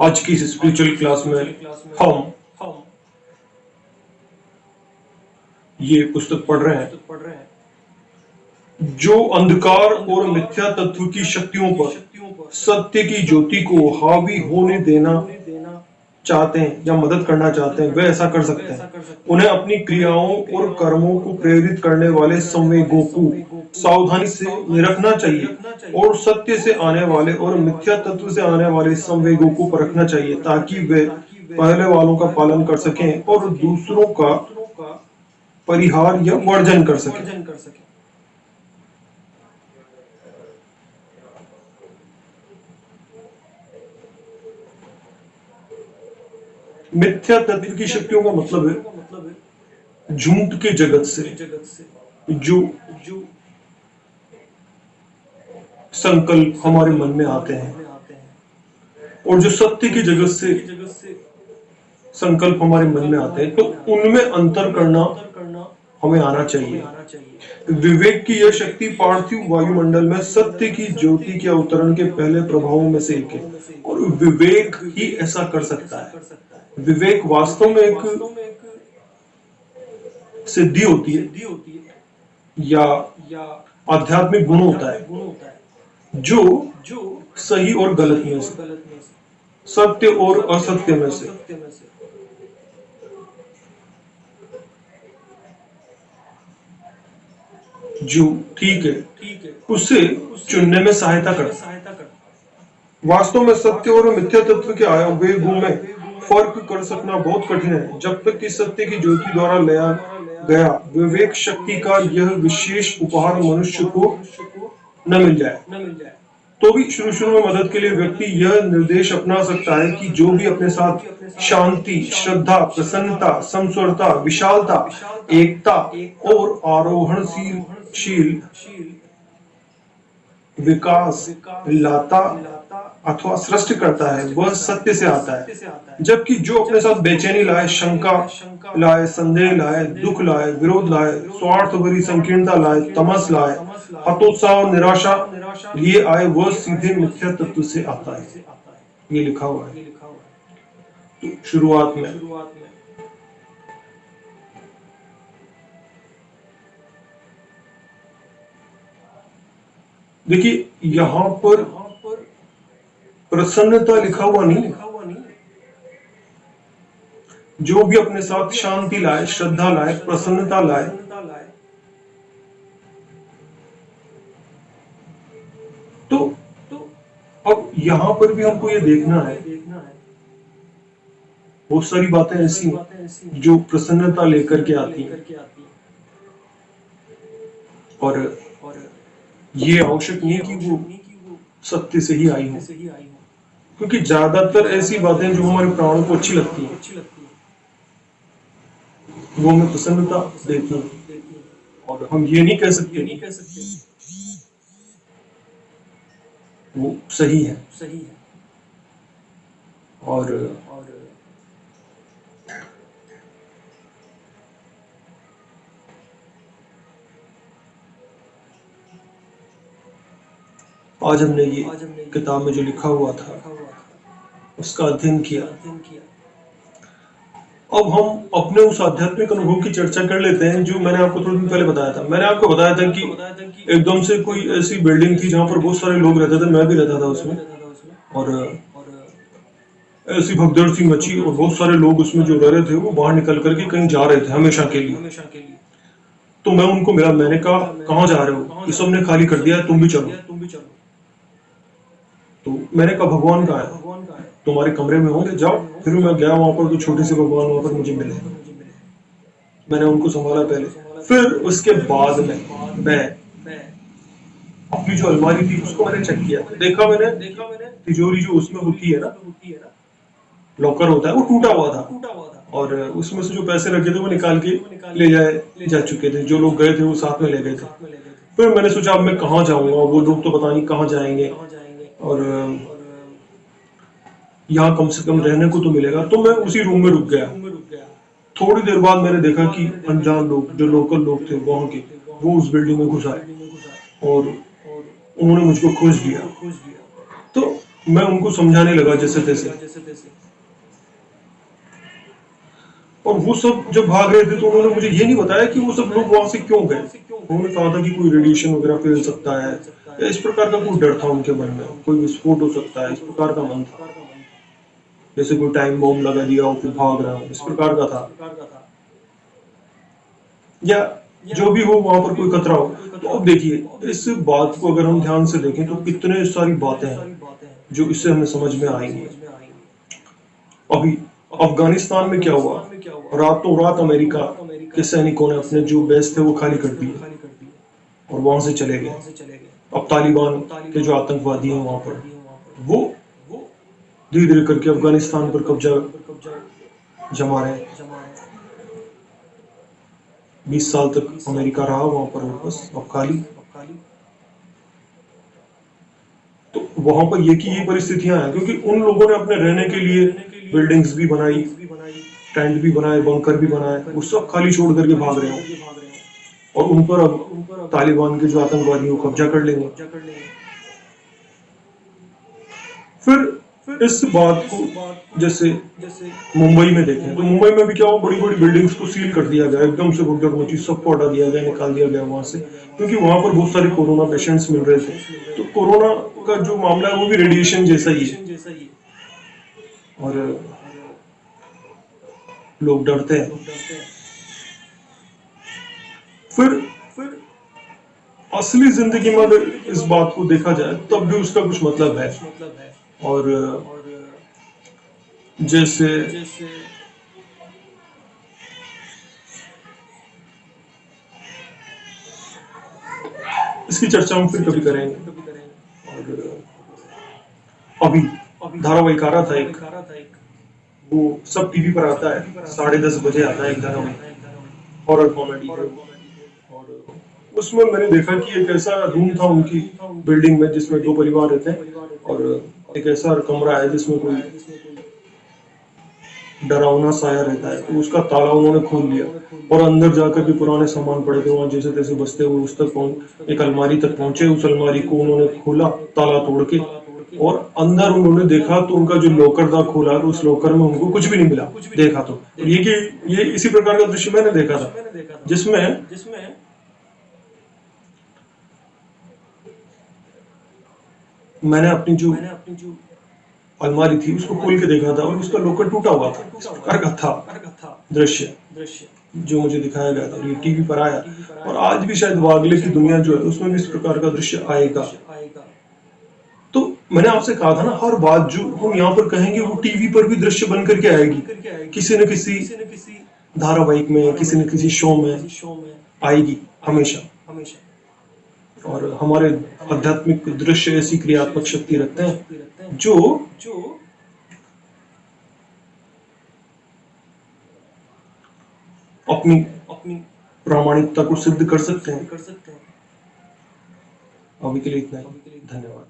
आज की इस स्पिरिचुअल क्लास में हम ये पुस्तक पढ़ रहे हैं जो अंधकार और मिथ्या तत्व की शक्तियों पर सत्य की ज्योति को हावी होने देना चाहते हैं या मदद करना चाहते हैं, वे ऐसा कर सकते हैं। उन्हें अपनी क्रियाओं और कर्मों को प्रेरित करने वाले संवेगों को सावधानी से निरखना चाहिए और सत्य से आने वाले और मिथ्या तत्व से आने वाले संवेगों को परखना चाहिए ताकि वे पहले वालों का पालन कर सकें और दूसरों का परिहार या वर्जन कर सकें। मिथ्या तत्व की शक्तियों का मतलब है झूठ के जगत से जो संकल्प हमारे मन में आते हैं और जो सत्य की जगत से संकल्प हमारे मन में आते हैं, तो उनमें अंतर करना हमें आना चाहिए। विवेक की यह शक्ति पार्थिव वायुमंडल में सत्य की ज्योति के अवतरण के पहले प्रभावों में से एक है और विवेक ही ऐसा कर सकता है। विवेक वास्तव में एक सिद्धि होती है या आध्यात्मिक गुण होता है जो सही और गलत में से, सत्य और असत्य में से जो ठीक है उसे चुनने में सहायता करता है। वास्तव में सत्य और मिथ्या तत्व के आवेगों में फर्क कर सकना बहुत कठिन है जब तक कि सत्य की ज्योति द्वारा लिया गया विवेक शक्ति का यह विशेष उपहार मनुष्य को न मिल जाए। तो भी शुरू में मदद के लिए व्यक्ति यह निर्देश अपना सकता है कि जो भी अपने साथ शांति, श्रद्धा, प्रसन्नता, समस्वरता, विशालता, एकता और आरोहणशील विकास लाता अथवा सृष्टि करता है वह सत्य से आता है, जबकि जो अपने साथ बेचैनी लाए, शंका लाए, संदेह लाए, दुख लाए, विरोध लाए, स्वार्थ भरी संकीर्णता लाए, तमस लाए, हतोत्साह और निराशा लिए आए वह सीधे मिथ्या तत्व से आता है। ये लिखा हुआ है। तो शुरुआत में देखिए यहां पर प्रसन्नता लिखा हुआ नहीं, जो भी अपने साथ शांति लाए, श्रद्धा लाए, प्रसन्नता लाए, तो अब यहां पर भी हमको ये देखना है बहुत सारी बातें ऐसी जो प्रसन्नता लेकर के आती हैं और ये आवश्यक नहीं कि वो सत्य से ही आई हो, क्योंकि ज्यादातर ऐसी बातें जो हमारे प्राणों को अच्छी लगती हैं वो हमें प्रसन्नता देती हैं और हम ये नहीं कह सकते वो सही है। और आज हमने ये किताब में जो लिखा हुआ था उसका अध्ययन किया। अब हम अपने उस आध्यात्मिक अनुभव की चर्चा कर लेते हैं जो मैंने आपको थोड़ी दिन पहले बताया था। मैंने आपको बताया था कि एकदम से कोई ऐसी बिल्डिंग थी जहां पर बहुत सारे लोग रहते थे, मैं भी रहता था उसमें, और ऐसी भगदड़ सी मची और बहुत सारे लोग उसमें जो रह रहे थे वो बाहर निकल करके कहीं जा रहे थे हमेशा के लिए। तो मैं उनको मिला, मैंने कहा कहाँ जा रहे हो? कि सबने खाली कर दिया है, तुम भी चलो। तो मैंने कहा भगवान कहाँ है? तुम्हारे कमरे में होंगे, जाओ। फिर मैं गया वहां पर, तो छोटे से भगवान वहां पर मुझे मिले। मैंने उनको संभाला पहले, फिर उसके बाद में मैं अपनी जो अलमारी थी उसको मैंने चेक किया। देखा मैंने तिजोरी जो उसमें होती है ना, लॉकर होता है, वो टूटा हुआ था और उसमें से जो पैसे रखे थे वो निकाल के ले जा चुके थे। जो लोग गए थे वो साथ में ले गए थे। फिर मैंने सोचा अब मैं कहाँ जाऊंगा, वो लोग तो पता नहीं कहाँ जाएंगे और यहाँ कम से कम रहने को तो मिलेगा। तो मैं उसी रूम में रुक गया। थोड़ी देर बाद मैंने देखा कि अनजान लोग, जो लोकल लोग थे वहां के, वो उस बिल्डिंग में घुस आए और उन्होंने मुझको खोज लिया। तो मैं उनको समझाने लगा जैसे तैसे, और वो सब जब भाग रहे थे तो उन्होंने मुझे ये नहीं बताया कि वो सब लोग वहां से क्यों गए। उन्होंने कहा था कि कोई रेडिएशन वगैरह फैल सकता है, या इस प्रकार का कोई डर था उनके मन में, कोई विस्फोट हो सकता है, इस प्रकार का मन था, जैसे कोई टाइम बॉम्ब लगा दिया हो फिर भाग रहा हो, इस प्रकार का था, या जो भी हो वहां पर कोई खतरा हो। तो अब देखिए, इस बात को अगर हम ध्यान से देखें तो कितने सारी बातें हैं जो इससे हमें समझ में आएंगी। अभी अफगानिस्तान में क्या हुआ, रातों रात अमेरिका के सैनिकों ने अपने जो बेस थे वो खाली कर दिए और वहां से चले गए। अब तालिबान के जो आतंकवादी हैं वहां पर, वो धीरे धीरे करके अफगानिस्तान पर कब्जा जमा रहे हैं। 20 साल तक अमेरिका रहा वहां पर, बस अब खाली। तो वहां पर ये की ये परिस्थितियां हैं क्योंकि उन लोगों ने अपने रहने के लिए बिल्डिंग्स भी बनाई, टेंट भी बनाए, बंकर भी बनाए, वो सब खाली छोड़ करके भाग रहे हैं, और उन पर अब तालिबान के जो आतंकवादी वो कब्जा कर लेंगे। फिर इस बात को जैसे मुंबई में देखें तो मुंबई में भी क्या हुआ, बड़ी बड़ी बिल्डिंग्स को सील कर दिया गया, एकदम से भगदड़ मची, सबको हटा दिया गया, निकाल दिया गया वहां से, क्योंकि वहां पर बहुत सारे कोरोना पेशेंट्स मिल रहे थे। तो कोरोना का जो मामला है वो भी रेडिएशन जैसा ही है, और लोग डरते हैं। फिर असली जिंदगी में अगर इस बात को देखा जाए तब भी उसका कुछ मतलब है। और जैसे इसकी चर्चा हम फिर कभी करेंगे। और अभी धारावाहिक आ रहा था एक, वो सब टीवी पर आता है, 10:30 बजे आता है एक धारावाहिक, हॉरर कॉमेडी। और उसमें मैंने देखा कि एक ऐसा रूम था उनकी बिल्डिंग में जिसमें 2 परिवार रहते हैं, और एक ऐसा कमरा है जिसमें कोई डरावना साया रहता है, तो उसका ताला उन्होंने खोल लिया और अंदर जाकर के पुराने सामान पड़े थे वहां जैसे तैसे बसते हुए उस तक पहुंच, एक अलमारी तक पहुंचे, उस अलमारी को उन्होंने खोला ताला तोड़ के, और अंदर उन्होंने देखा तो उनका जो लॉकर था खोला, तो उस लॉकर में उनको कुछ भी नहीं मिला। देखा तो ये इसी प्रकार का दृश्य मैंने देखा था, जिसमें मैंने अपनी जो अलमारी थी उसको खोल के देखा था और उसका लॉकर टूटा हुआ था। इस प्रकार का था दृश्य जो मुझे दिखाया गया था, और ये टीवी पर आया, और आज भी शायद वागले की दुनिया जो है उसमें भी इस प्रकार का दृश्य आएगा। तो मैंने आपसे कहा था ना, हर बात जो हम यहाँ पर कहेंगे वो टीवी पर भी दृश्य बन करके आएगी, किसी न किसी धारावाहिक में, किसी न किसी शो में आएगी हमेशा। और हमारे आध्यात्मिक दृश्य ऐसी क्रियात्मक शक्ति रखते हैं जो अपनी प्रामाणिकता को सिद्ध कर सकते हैं। अभी के लिए इतना ही, धन्यवाद।